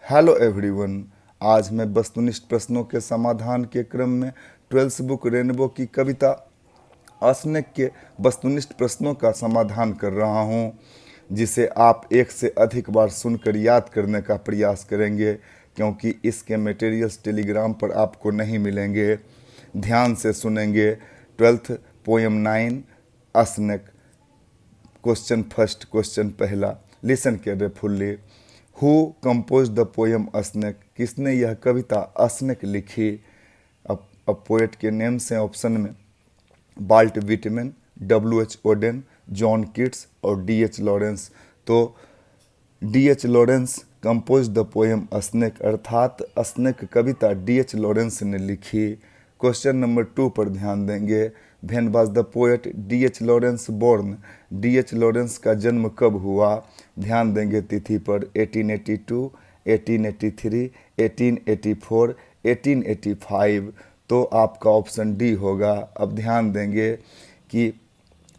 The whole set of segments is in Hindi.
Hello everyone. आज मैं वस्तुनिष्ठ प्रश्नों के समाधान के क्रम में 12th बुक रेनबो की कविता असनेक के वस्तुनिष्ठ प्रश्नों का समाधान कर रहा हूं, जिसे आप एक से अधिक बार सुनकर याद करने का प्रयास करेंगे, क्योंकि इसके मटेरियल्स टेलीग्राम पर आपको नहीं मिलेंगे। ध्यान से सुनेंगे। 12th poem 9 a snake. Question first, question पहला। Listen carefully. Who compose the poem a snake? किसने यह कविता असनेक लिखी? अब पोएट के नेम से ऑप्शन में Walt Whitman, W.H. Auden, John Keats और D.H. लॉरेंस। तो D.H. Lawrence compose the poem a snake, अर्थात असनेक कविता D.H. लॉरेंस ने लिखी। क्वेश्चन नंबर 2 पर ध्यान देंगे। When was the poet D.H. Lawrence born? D.H. Lawrence का जन्म कब हुआ? ध्यान देंगे तिथि पर। 1882, 1883, 1884, 1885। तो आपका ऑप्शन डी होगा। अब ध्यान देंगे कि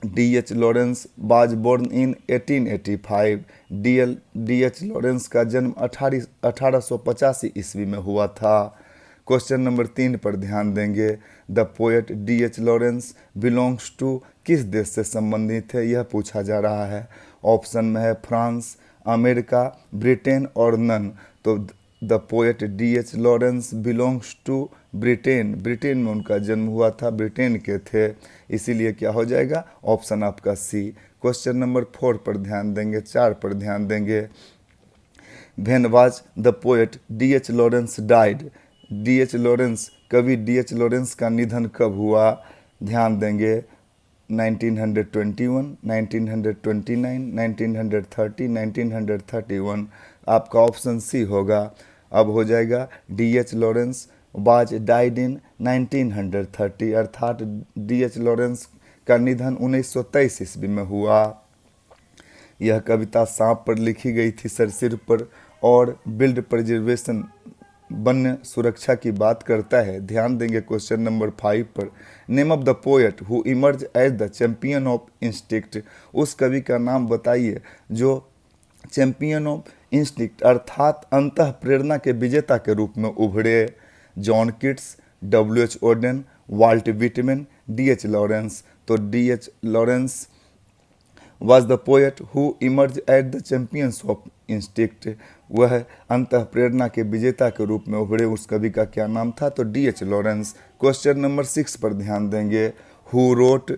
D.H. Lawrence was born in 1885। D.H. Lawrence का जन्म 1885 ईस्वी में हुआ था। क्वेश्चन नंबर 3 पर ध्यान देंगे। The poet D.H. Lawrence belongs to, किस देश से संबंधित है, यह पूछा जा रहा है। ऑप्शन में है फ्रांस, अमेरिका, ब्रिटेन और नन। तो the poet D.H. Lawrence belongs to Britain. Britain में उनका जन्म हुआ था, ब्रिटेन के थे, इसीलिए क्या हो जाएगा? ऑप्शन आपका सी। क्वेश्चन नंबर 4 पर ध्यान देंगे, 4 पर ध्यान देंगे। When was the poet D.H. Lawrence died? D.H. Lawrence, कवि D.H. लॉरेंस का निधन कब हुआ? ध्यान देंगे 1921, 1929, 1930, 1931। आपका ऑप्शन सी होगा। अब हो जाएगा D.H. Lawrence was died in 1930, अर्थात D.H. लॉरेंस का निधन 1923 ईस्वी में हुआ। यह कविता सांप पर लिखी गई थी, सरसिर पर, और बिल्ड प्रिजर्वेशन, वन्य सुरक्षा की बात करता है। ध्यान देंगे क्वेश्चन नंबर 5 पर। Name of the poet who emerge as the champion of instinct? उस कवि का नाम बताइए जो चैंपियन ऑफ इंस्टिक्ट अर्थात अंतः प्रेरणा के विजेता के रूप में उभरे। John Keats, W.H. Auden, Walt Whitman, D.H. Lawrence. तो D.H. Lawrence was the poet who emerged as the champions of instinct। वह अंतः प्रेरणा के विजेता के रूप में उभरे, उस कवि का क्या नाम था? तो D.H. लॉरेंस। क्वेश्चन नंबर 6 पर ध्यान देंगे। Who wrote?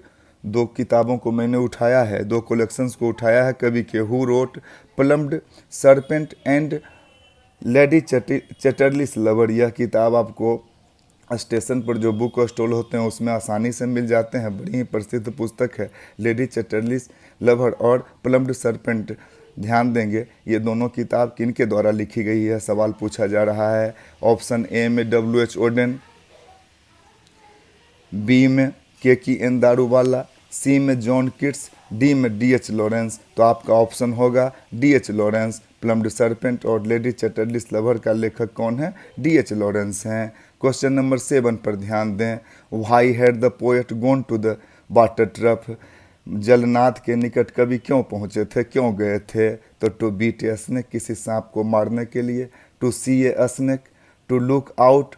2 किताबों को मैंने उठाया है, 2 कलेक्शंस को उठाया है कवि के। Who wrote plumed serpent and lady Chatterley's lover? यह किताब आपको स्टेशन पर जो बुक स्टॉल होते हैं उसमें आसानी से मिल जाते हैं। बड़ी ही प्रसिद्ध पुस्तक है लेडी चैटरलीस लवर और प्लम्ड सरपेंट। ध्यान देंगे ये दोनों किताब किनके द्वारा लिखी गई है, सवाल पूछा जा रहा है। ऑप्शन ए में W.H. ओडेन, बी में K.N. दारूवाला, सी में जॉन किट्स, डी में D.H. लॉरेंस। तो आपका ऑप्शन होगा D.H. लॉरेंस। प्लम्ड सरपेंट और लेडी चैटरलीस लवर का लेखक कौन है? D.H. लॉरेंस हैं। क्वेश्चन नंबर 7 पर ध्यान दें। Why had the poet gone to the water trough? जलनाद के निकट कवि क्यों पहुँचे थे, क्यों गए थे? तो टू बीट ए स्नेक, किसी सांप को मारने के लिए। To see a snake, to look out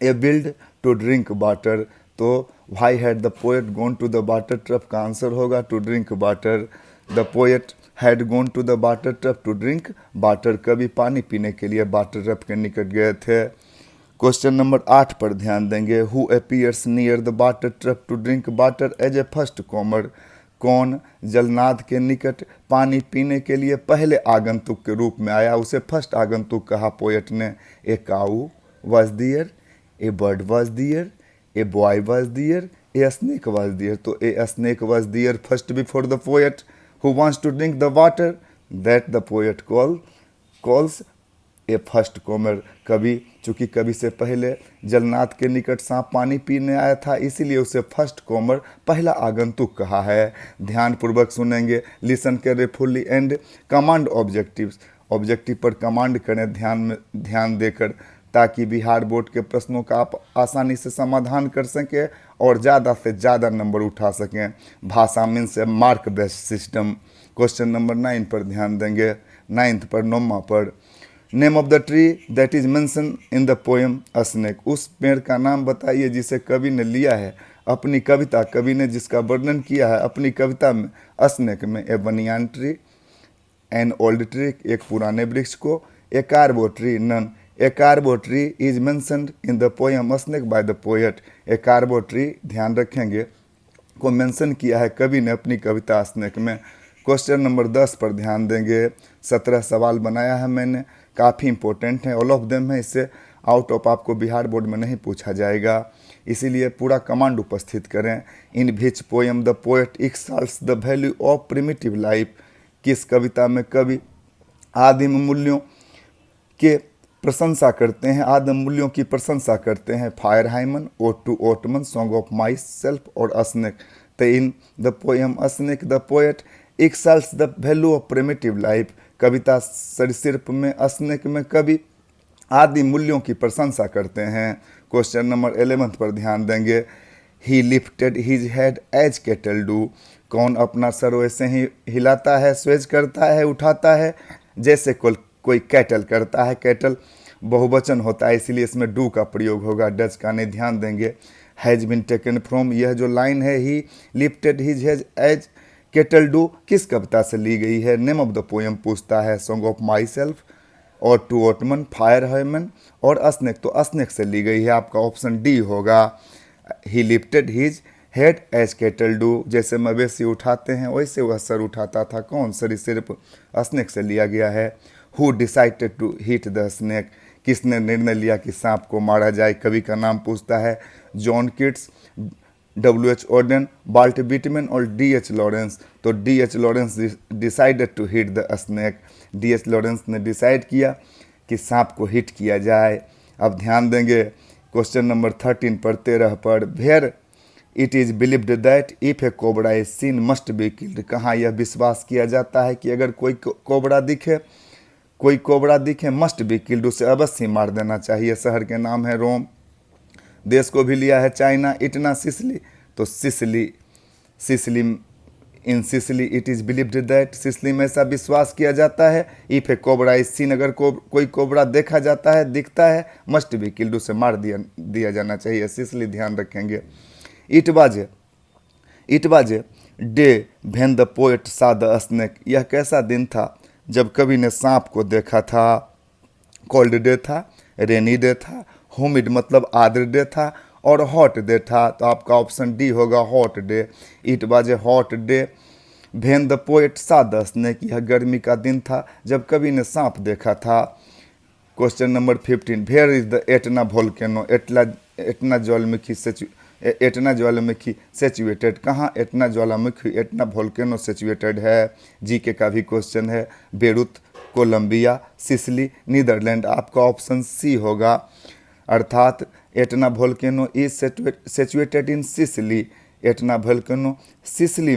a build, to drink water. तो why had the poet gone to the water trough का आंसर होगा to drink water. The poet had gone to the water trough to drink water. कभी पानी पीने के लिए वाटर ट्रफ के निकट गए थे। क्वेश्चन नंबर 8 पर ध्यान देंगे। Who appears near the water trough to drink water as a first comer? कौन जलनाद के निकट पानी पीने के लिए पहले आगंतुक के रूप में आया? उसे फर्स्ट आगंतुक कहा पोएट ने। A cow was there, a bird was there, a boy was there, a snake was there. तो a snake was there first before the poet who wants to drink the water, that the poet calls a first comer. कवि, चूँकि कवि से पहले जलनाद के निकट सांप पानी पीने आया था, इसीलिए उसे फर्स्ट कॉमर, पहला आगंतुक कहा है। ध्यानपूर्वक सुनेंगे। Listen carefully and command objectives. Objective पर कमांड करें ध्यान देकर, ताकि बिहार बोर्ड के प्रश्नों का आप आसानी से समाधान कर सकें और ज़्यादा से ज़्यादा नंबर उठा सकें। भाषा means a mark based system. Question number 9 पर ध्यान देंगे, 9th पर, 9वां पर। Name of the tree that is mention in the poem a snake, उस पेड़ का नाम बताइए जिसे कवि ने लिया है अपनी कविता, कवि ने जिसका वर्णन किया है अपनी कविता में अ स्नेक में। ए banyan tree, an old tree, एक पुराने वृक्ष को। A carob tree, none. A carob tree is mentioned in the poem a snake by the poet. A carob tree, ध्यान रखेंगे, को मेंशन किया है कवि ने अपनी कविता स्नेक में। क्वेश्चन नंबर 10 पर ध्यान देंगे। 17 सवाल बनाया है मैंने, काफ़ी इंपॉर्टेंट है, ऑल ऑफ देम है, इससे आउट ऑफ आपको बिहार बोर्ड में नहीं पूछा जाएगा, इसीलिए पूरा कमांड उपस्थित करें। In which poem the poet exalts the value of primitive life, किस कविता में कवि आदिम मूल्यों के प्रशंसा करते हैं, आदिम मूल्यों की प्रशंसा करते हैं। Fire hymn, ode to autumn, song of my self और अस्नेक। तो in the poem a snake the poet exalts the value of primitive life, कविता सरीसृप में अस्नेक में कवि आदि मूल्यों की प्रशंसा करते हैं। क्वेश्चन नंबर 11 पर ध्यान देंगे। He lifted his head as cattle do, कौन अपना सर वैसे ही हिलाता है, स्वेज करता है, उठाता है जैसे कोई कैटल करता है। कैटल बहुवचन होता है इसीलिए इसमें डू का प्रयोग होगा। डच का नहीं, ध्यान देंगे। हैज बिन टेकन फ्रॉम, यह जो लाइन है he lifted his head as cattle do किस कविता से ली गई है? नेम ऑफ द पोएम पूछता है। सॉन्ग ऑफ माई सेल्फ और टू ओटमन, फायर हाइमन और अस्नेक, तो अस्नेक से ली गई है, आपका ऑप्शन डी होगा। He lifted his head as cattle do, जैसे मवेशी उठाते हैं वैसे वह सर उठाता था, कौन? सरीसृप, अस्नेक से लिया गया है। Who decided to hit the snake, किसने निर्णय लिया कि सांप को मारा जाए? कवि का नाम पूछता है। John Keats, W.H. Auden, Walt Whitman और D.H. लॉरेंस, तो D.H. Lawrence decided to hit the snake, D.H. Lawrence ने डिसाइड किया कि सांप को हिट किया जाए। अब ध्यान देंगे क्वेश्चन नंबर 13 पर 13 पर। Where it is believed that if a cobra is seen must be killed, कहाँ यह विश्वास किया जाता है कि अगर कोई कोबरा दिखे मस्ट बी किल्ड, उसे अवश्य मार देना चाहिए। शहर के नाम है रोम, देश को भी लिया है चाइना। इटना सिसली, तो Sicily in Sicily it is believed that, Sicily में ऐसा विश्वास किया जाता है। If a cobra is scene, अगर कोई कोबरा देखा जाता है, दिखता है, मस्ट बी किल्ड, उसे मार दिया जाना चाहिए। सिसली, ध्यान रखेंगे। It was a day when the poet सा द स्नेक, यह कैसा दिन था जब कवि ने सांप को देखा था? कोल्ड डे था, रेनी डे था, humid मतलब आर्द्र डे था और हॉट डे था, तो आपका ऑप्शन डी होगा, hot day. It was a hot day when the poet सा द स्नेक, यह गर्मी का दिन था जब कवि ने सांप देखा था। Question number 15, where is the Etna volcano, Etna ज्वालामुखी सिचुएटेड, कहाँ एटना ज्वालामुखी, एटना वोल्केनो सिचुएटेड है? जीके का भी क्वेश्चन है। बेरूत, कोलंबिया, सिसली, नीदरलैंड, आपका ऑप्शन सी होगा, अर्थात Etna volcano is situated in Sicily, Etna volcano Sicily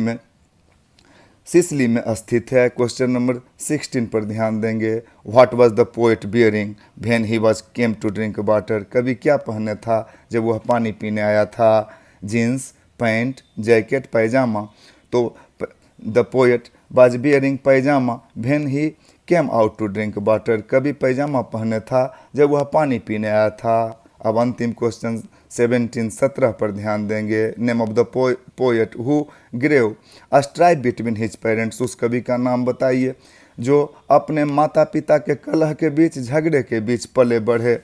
में स्थित है। क्वेश्चन नंबर 16 पर ध्यान देंगे। What was the poet bearing when he was came to drink water, कवि क्या पहने था जब वह पानी पीने आया था? जीन्स, पैंट, जैकेट, पैजामा, तो the poet was bearing pyjama when he came out to drink water, कभी पैजामा पहने था जब वह पानी पीने आया था। अब अंतिम क्वेश्चन 17 पर ध्यान देंगे। Name of the poet who grew a strife between his parents, उस कवि का नाम बताइए जो अपने माता पिता के कलह के बीच, झगड़े के बीच पले बढ़े।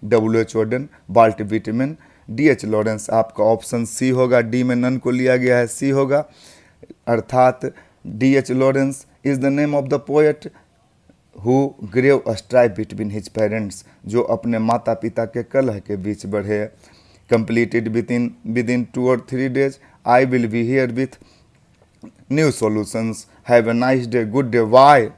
W.H. Auden, Walt Whitman, D.H. Lawrence, आपका ऑप्शन सी होगा। डी में नन को लिया गया है, सी होगा, अर्थात D.H. Lawrence is the name of the poet who grew a strife between his parents, जो अपने माता पिता के कलह के बीच बढ़े। Completed within 2 or 3 days, I will be here with new solutions. Have a nice day, good day, bye.